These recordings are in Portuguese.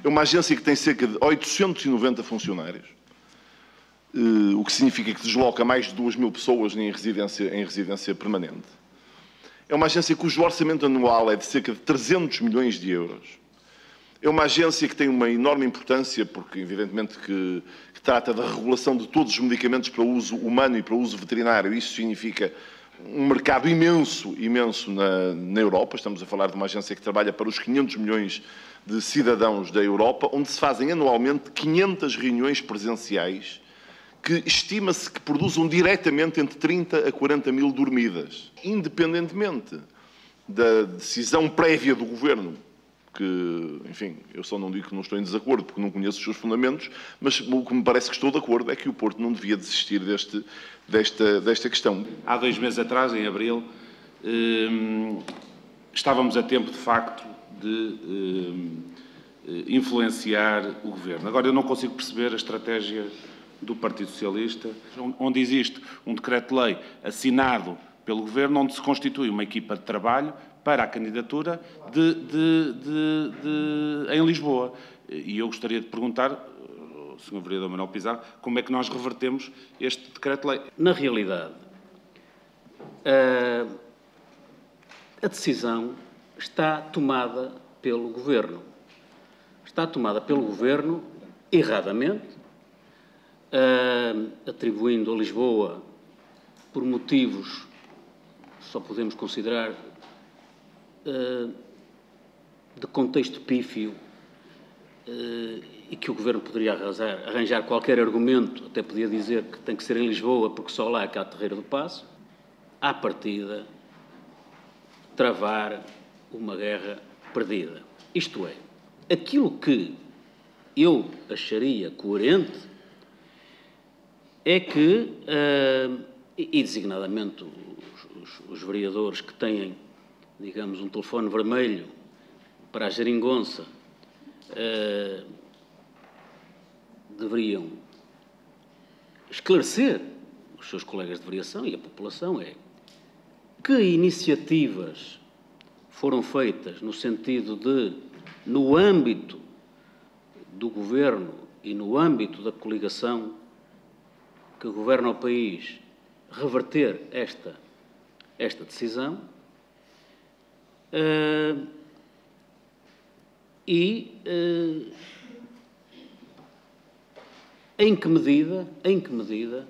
É uma agência que tem cerca de 890 funcionários, o que significa que desloca mais de 2.000 pessoas em residência permanente. É uma agência cujo orçamento anual é de cerca de 300 milhões de euros. É uma agência que tem uma enorme importância, porque, evidentemente, que trata da regulação de todos os medicamentos para uso humano e para uso veterinário. Isso significa um mercado imenso na Europa. Estamos a falar de uma agência que trabalha para os 500 milhões de cidadãos da Europa, onde se fazem anualmente 500 reuniões presenciais que estima-se que produzam diretamente entre 30 a 40 mil dormidas, independentemente da decisão prévia do Governo, que, enfim, eu só não digo que não estou em desacordo, porque não conheço os seus fundamentos, mas o que me parece que estou de acordo é que o Porto não devia desistir desta questão. Há 2 meses atrás, em abril, estávamos a tempo, de facto, de influenciar o Governo. Agora, eu não consigo perceber a estratégia do Partido Socialista, onde existe um decreto-lei assinado pelo Governo, onde se constitui uma equipa de trabalho para a candidatura em Lisboa. E eu gostaria de perguntar ao Sr. Vereador Manuel Pizarro como é que nós revertemos este decreto-lei. Na realidade, a decisão está tomada pelo Governo. Está tomada pelo Governo, erradamente, atribuindo a Lisboa, por motivos, só podemos considerar, de contexto pífio, e que o Governo poderia arranjar qualquer argumento, até podia dizer que tem que ser em Lisboa porque só lá é que há Terreiro do Paço, à partida, travar uma guerra perdida. Isto é, aquilo que eu acharia coerente é que, e designadamente os vereadores que têm, digamos, um telefone vermelho para a geringonça, deveriam esclarecer os seus colegas de vereação e a população que iniciativas foram feitas no sentido de, no âmbito do Governo e no âmbito da coligação que governa o país, reverter esta decisão em que medida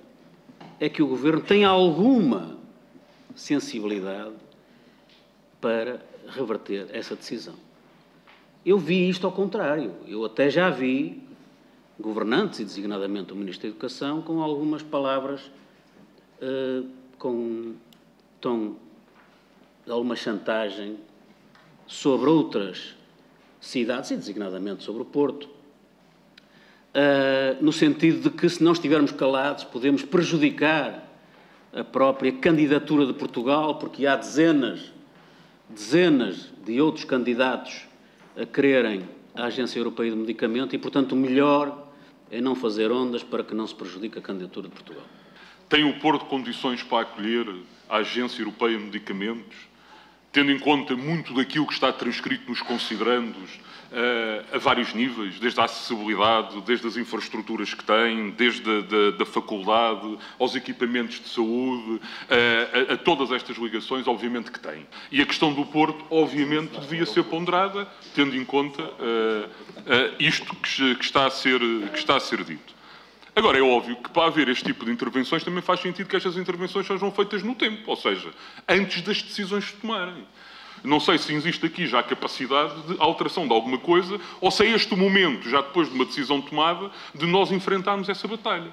é que o Governo tem alguma sensibilidade para reverter essa decisão. Eu vi isto ao contrário. Eu até já vi governantes, e designadamente o Ministro da Educação, com algumas palavras, com tom de alguma chantagem sobre outras cidades, e designadamente sobre o Porto, no sentido de que, se não estivermos calados, podemos prejudicar a própria candidatura de Portugal, porque há dezenas de outros candidatos a quererem a Agência Europeia de Medicamento e, portanto, o melhor é não fazer ondas para que não se prejudique a candidatura de Portugal. Tem o Porto condições para acolher a Agência Europeia de Medicamentos, tendo em conta muito daquilo que está transcrito nos considerandos a vários níveis, desde a acessibilidade, desde as infraestruturas que tem, desde da faculdade, aos equipamentos de saúde, a todas estas ligações, obviamente que tem. E a questão do Porto, obviamente, devia ser ponderada, tendo em conta isto que está a ser dito. Agora, é óbvio que para haver este tipo de intervenções também faz sentido que estas intervenções sejam feitas no tempo, ou seja, antes das decisões se tomarem. Não sei se existe aqui já a capacidade de alteração de alguma coisa, ou se é este o momento, já depois de uma decisão tomada, de nós enfrentarmos essa batalha.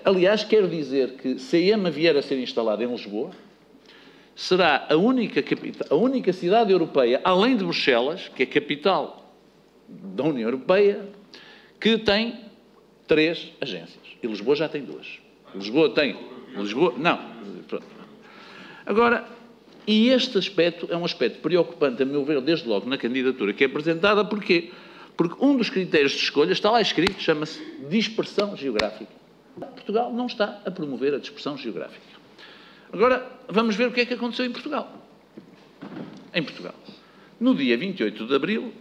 Aliás, quero dizer que se a EMA vier a ser instalada em Lisboa, será a única cidade europeia, além de Bruxelas, que é a capital da União Europeia, que tem 3 agências. E Lisboa já tem 2. Pronto. Agora, e este aspecto é um aspecto preocupante, a meu ver, desde logo na candidatura que é apresentada. Porquê? Porque um dos critérios de escolha está lá escrito, chama-se dispersão geográfica. Portugal não está a promover a dispersão geográfica. Agora, vamos ver o que é que aconteceu em Portugal. Em Portugal, no dia 28 de abril,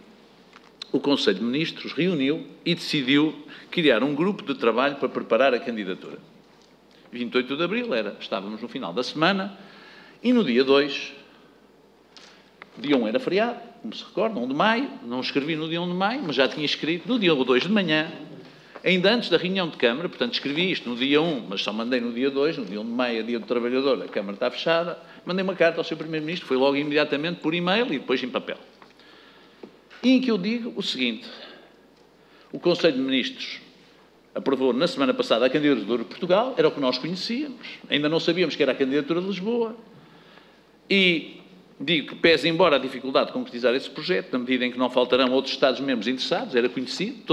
o Conselho de Ministros reuniu e decidiu criar um grupo de trabalho para preparar a candidatura. 28 de abril estávamos no final da semana e no dia 2, dia 1 era feriado, como se recorda, 1 de maio, não escrevi no dia 1 de maio, mas já tinha escrito no dia 2 de manhã, ainda antes da reunião de Câmara, portanto escrevi isto no dia 1, mas só mandei no dia 2, no dia 1 de maio, é dia do trabalhador, a Câmara está fechada, mandei uma carta ao Sr. Primeiro-Ministro, foi logo imediatamente por e-mail e depois em papel. E em que eu digo o seguinte: o Conselho de Ministros aprovou na semana passada a candidatura de Portugal, era o que nós conhecíamos, ainda não sabíamos que era a candidatura de Lisboa, e digo que pese embora a dificuldade de concretizar esse projeto, na medida em que não faltarão outros Estados-membros interessados, era conhecido,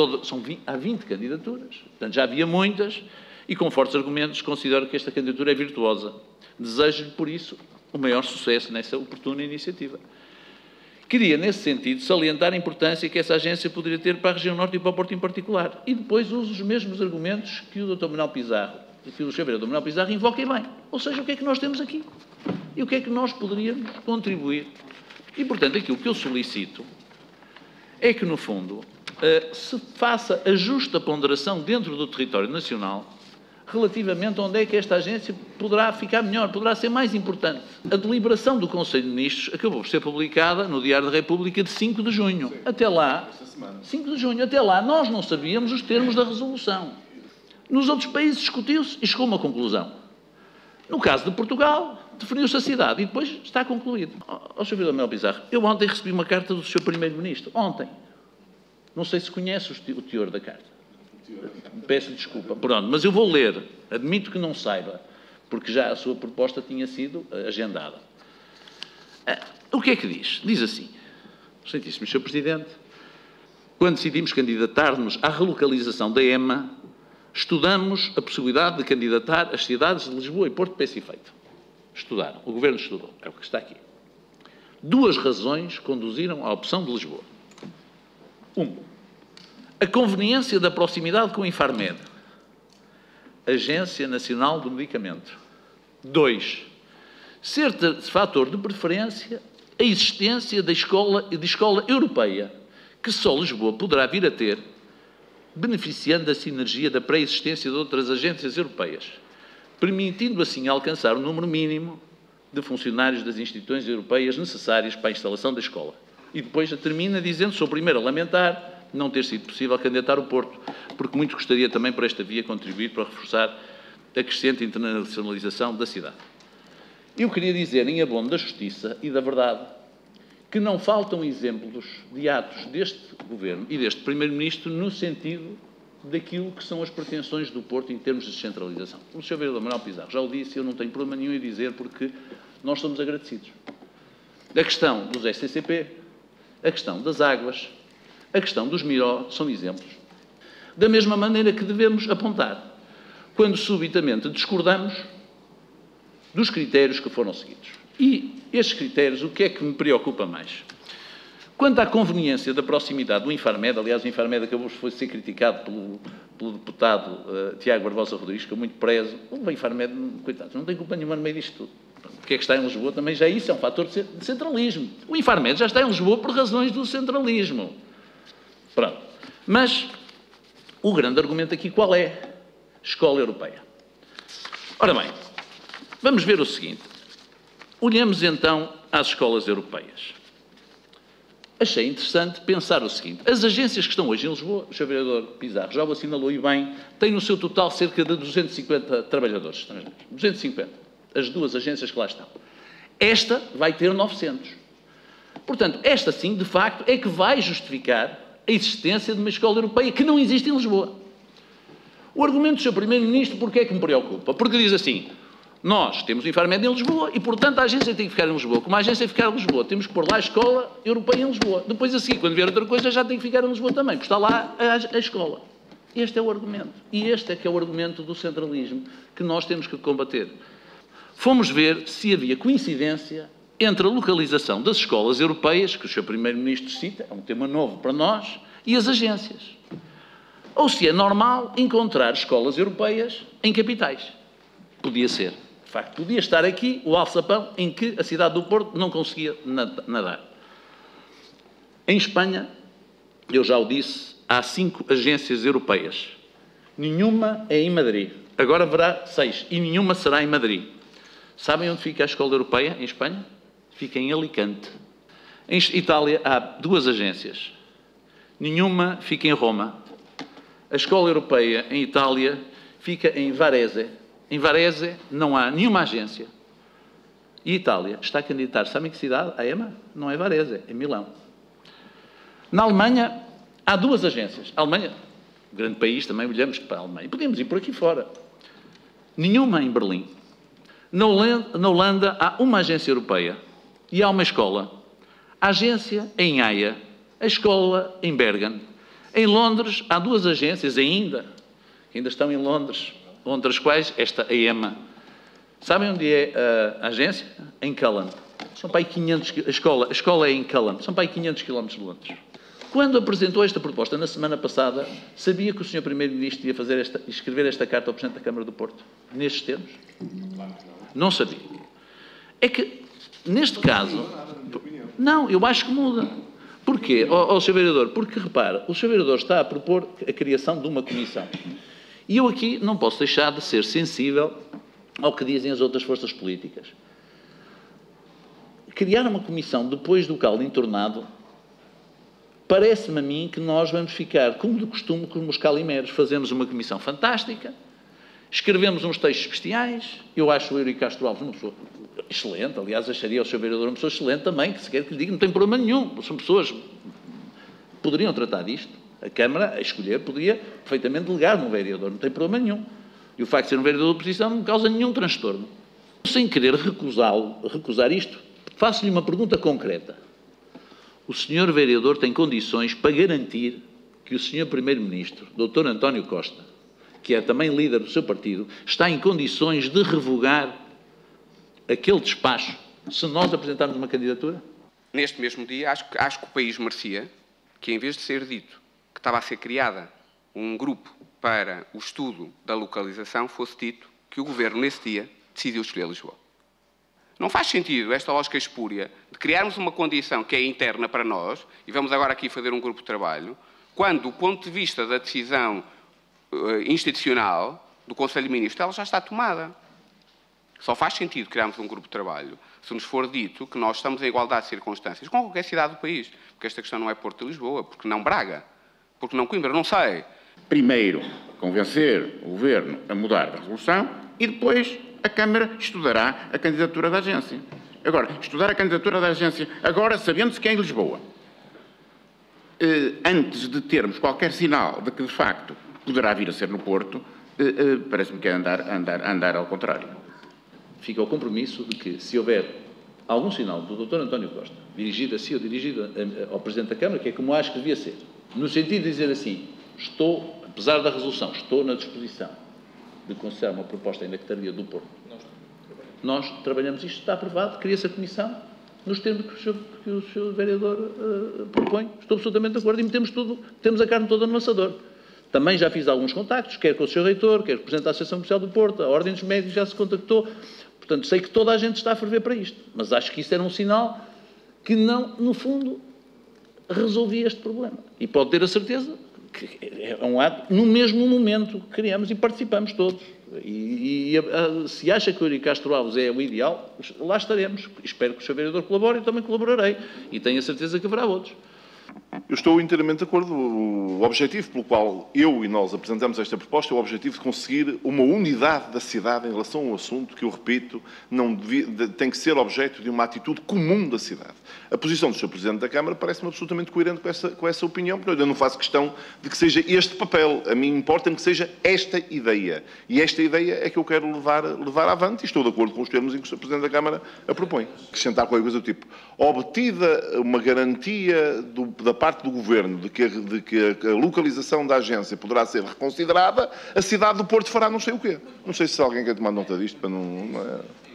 há 20 candidaturas, portanto já havia muitas, e com fortes argumentos considero que esta candidatura é virtuosa. Desejo-lhe, por isso, o maior sucesso nessa oportuna iniciativa. Queria, nesse sentido, salientar a importância que essa agência poderia ter para a região norte e para o Porto em particular. E depois uso os mesmos argumentos que o Dr. Manuel Pizarro, que o Sr. Vereador Manuel Pizarro invoca e bem. Ou seja, o que é que nós temos aqui? E o que é que nós poderíamos contribuir? E, portanto, aquilo que eu solicito é que, no fundo, se faça a justa ponderação dentro do território nacional relativamente a onde é que esta agência poderá ficar melhor, poderá ser mais importante. A deliberação do Conselho de Ministros acabou por ser publicada no Diário da República de 5 de junho. Sim. Até lá, 5 de junho, até lá, nós não sabíamos os termos da resolução. Nos outros países discutiu-se e chegou a uma conclusão. No caso de Portugal, definiu-se a cidade e depois está concluído. Ó Sr. Vereador Manuel Pizarro, eu ontem recebi uma carta do Sr. Primeiro-Ministro. Ontem. Não sei se conhece o teor da carta. Peço desculpa. Pronto, mas eu vou ler. Admito que não saiba, porque já a sua proposta tinha sido agendada. O que é que diz? Diz assim: Excelentíssimo Sr. Presidente, quando decidimos candidatar-nos à relocalização da EMA, estudamos a possibilidade de candidatar as cidades de Lisboa e Porto para esse efeito. Estudaram. O Governo estudou. É o que está aqui. 2 razões conduziram à opção de Lisboa. 1. A conveniência da proximidade com o Infarmed, Agência Nacional do Medicamento. 2. Ser fator de preferência a existência de escola europeia, que só Lisboa poderá vir a ter, beneficiando da sinergia da pré-existência de outras agências europeias, permitindo assim alcançar o número mínimo de funcionários das instituições europeias necessários para a instalação da escola. E depois termina dizendo: sou o primeiro a lamentar não ter sido possível candidatar o Porto, porque muito gostaria também por esta via contribuir para reforçar a crescente internacionalização da cidade. Eu queria dizer, em abono da justiça e da verdade, que não faltam exemplos de atos deste Governo e deste Primeiro-Ministro no sentido daquilo que são as pretensões do Porto em termos de descentralização. O Sr. Vereador Manuel Pizarro já o disse, eu não tenho problema nenhum em dizer, porque nós somos agradecidos. A questão dos SCCP, a questão das águas, a questão dos MIRO são exemplos. Da mesma maneira que devemos apontar quando subitamente discordamos dos critérios que foram seguidos. E estes critérios, o que é que me preocupa mais? Quanto à conveniência da proximidade do Infarmed, aliás, o Infarmed acabou por ser criticado pelo deputado Tiago Barbosa Rodrigues, que eu muito prezo. O Infarmed, coitado, não tem culpa nenhuma no meio disto tudo. O que é que está em Lisboa também já isso é um fator de centralismo. O Infarmed já está em Lisboa por razões do centralismo. Pronto. Mas o grande argumento aqui qual é? Escola europeia. Ora bem, vamos ver o seguinte. Olhemos então às escolas europeias. Achei interessante pensar o seguinte. As agências que estão hoje em Lisboa, o Sr. Vereador Pizarro já o assinalou e bem, têm no seu total cerca de 250 trabalhadores estrangeiros. 250. As 2 agências que lá estão. Esta vai ter 900. Portanto, esta sim, de facto, é que vai justificar a existência de uma escola europeia que não existe em Lisboa. O argumento do Sr. Primeiro-Ministro, porquê é que me preocupa? Porque diz assim, nós temos o Infarmed em Lisboa e, portanto, a agência tem que ficar em Lisboa. Como a agência ficar em Lisboa, temos que pôr lá a escola europeia em Lisboa. Depois, a seguir, quando vier outra coisa, já tem que ficar em Lisboa também, porque está lá a escola. Este é o argumento. E este é que é o argumento do centralismo que nós temos que combater. Fomos ver se havia coincidência entre a localização das escolas europeias, que o Sr. Primeiro-Ministro cita, é um tema novo para nós, e as agências. Ou se é normal encontrar escolas europeias em capitais. Podia ser. De facto, podia estar aqui o alçapão em que a cidade do Porto não conseguia nadar. Em Espanha, eu já o disse, há 5 agências europeias. Nenhuma é em Madrid. Agora haverá 6 e nenhuma será em Madrid. Sabem onde fica a Escola Europeia, em Espanha? Fica em Alicante. Em Itália há 2 agências. Nenhuma fica em Roma. A Escola Europeia, em Itália, fica em Varese. Em Varese não há nenhuma agência. E a Itália está a candidatar, sabem que cidade? A EMA? Não é Varese, é Milão. Na Alemanha há 2 agências. A Alemanha, um grande país, também olhamos para a Alemanha. Podemos ir por aqui fora. Nenhuma em Berlim. Na Holanda há uma agência europeia e há uma escola. A agência é em Haia, a escola em Bergen. Em Londres há 2 agências ainda estão em Londres, entre as quais esta a EMA. Sabem onde é a agência? Em Cullen. São para aí 500, a escola é em Cullen. São para aí 500 km de Londres. Quando apresentou esta proposta na semana passada, sabia que o Sr. Primeiro-Ministro ia escrever esta carta ao Presidente da Câmara do Porto? Nestes termos? Não sabia. É que, neste caso... Não, eu acho que muda. Porquê, Sr. Vereador? Porque, repara, o Sr. Vereador está a propor a criação de uma comissão. E eu aqui não posso deixar de ser sensível ao que dizem as outras forças políticas. Criar uma comissão depois do caldo entornado, parece-me a mim que nós vamos ficar, como de costume, como os calimeros. Fazemos uma comissão fantástica, escrevemos uns textos bestiais. Eu acho o Eurico Castro Alves uma pessoa excelente, aliás, acharia o Sr. Vereador uma pessoa excelente também, que se quer que lhe diga, não tem problema nenhum. São pessoas que poderiam tratar disto. A Câmara, a escolher, poderia perfeitamente delegar num vereador, não tem problema nenhum. E o facto de ser um vereador de oposição não causa nenhum transtorno. Sem querer recusar isto, faço-lhe uma pergunta concreta. O Sr. Vereador tem condições para garantir que o Sr. Primeiro-Ministro, Dr. António Costa, que é também líder do seu partido, está em condições de revogar aquele despacho se nós apresentarmos uma candidatura? Neste mesmo dia, acho que o país merecia que, em vez de ser dito que estava a ser criada um grupo para o estudo da localização, fosse dito que o Governo, nesse dia, decidiu escolher Lisboa. Não faz sentido esta lógica espúria de criarmos uma condição que é interna para nós, e vamos agora aqui fazer um grupo de trabalho, quando, do ponto de vista da decisão institucional do Conselho de Ministros, ela já está tomada. Só faz sentido criarmos um grupo de trabalho se nos for dito que nós estamos em igualdade de circunstâncias com qualquer cidade do país. Porque esta questão não é Porto e Lisboa, porque não Braga, porque não Coimbra, não sei. Primeiro, convencer o Governo a mudar a resolução e depois a Câmara estudará a candidatura da agência. Agora, estudar a candidatura da agência, agora sabendo-se que é em Lisboa, antes de termos qualquer sinal de que, de facto, poderá vir a ser no Porto, parece-me que é andar ao contrário. Fica o compromisso de que, se houver algum sinal do Dr. António Costa, dirigido a si ou dirigido ao Presidente da Câmara, que é como acho que devia ser, no sentido de dizer assim, apesar da resolução, estou na disposição de considerar uma proposta ainda que tardia do Porto. Nós trabalhamos isto, está aprovado, cria-se a comissão, nos termos que o Sr. Vereador propõe. Estou absolutamente de acordo e temos a carne toda no assador. Também já fiz alguns contactos, quer com o Sr. Reitor, quer com o Presidente da Associação Comercial do Porto, a Ordem dos Médicos já se contactou. Portanto, sei que toda a gente está a ferver para isto. Mas acho que isso era um sinal que não, no fundo, resolvia este problema. E pode ter a certeza que é um ato, no mesmo momento que criamos e participamos todos. Se acha que o Eurico Castro Alves é o ideal, lá estaremos. Espero que o Sr. Vereador colabore e eu também colaborarei. E tenho a certeza que haverá outros. Eu estou inteiramente de acordo. O objetivo pelo qual eu e nós apresentamos esta proposta é o objetivo de conseguir uma unidade da cidade em relação a um assunto que, eu repito, tem que ser objeto de uma atitude comum da cidade. A posição do Sr. Presidente da Câmara parece-me absolutamente coerente com essa opinião, porque eu não faço questão de que seja este papel. A mim importa-me que seja esta ideia. E esta ideia é que eu quero levar avante e estou de acordo com os termos em que o Sr. Presidente da Câmara a propõe. Acrescentar qualquer coisa do tipo, obtida uma garantia da parte do Governo de que a localização da agência poderá ser reconsiderada, a cidade do Porto fará não sei o quê. Não sei se alguém quer tomar nota disto para não é...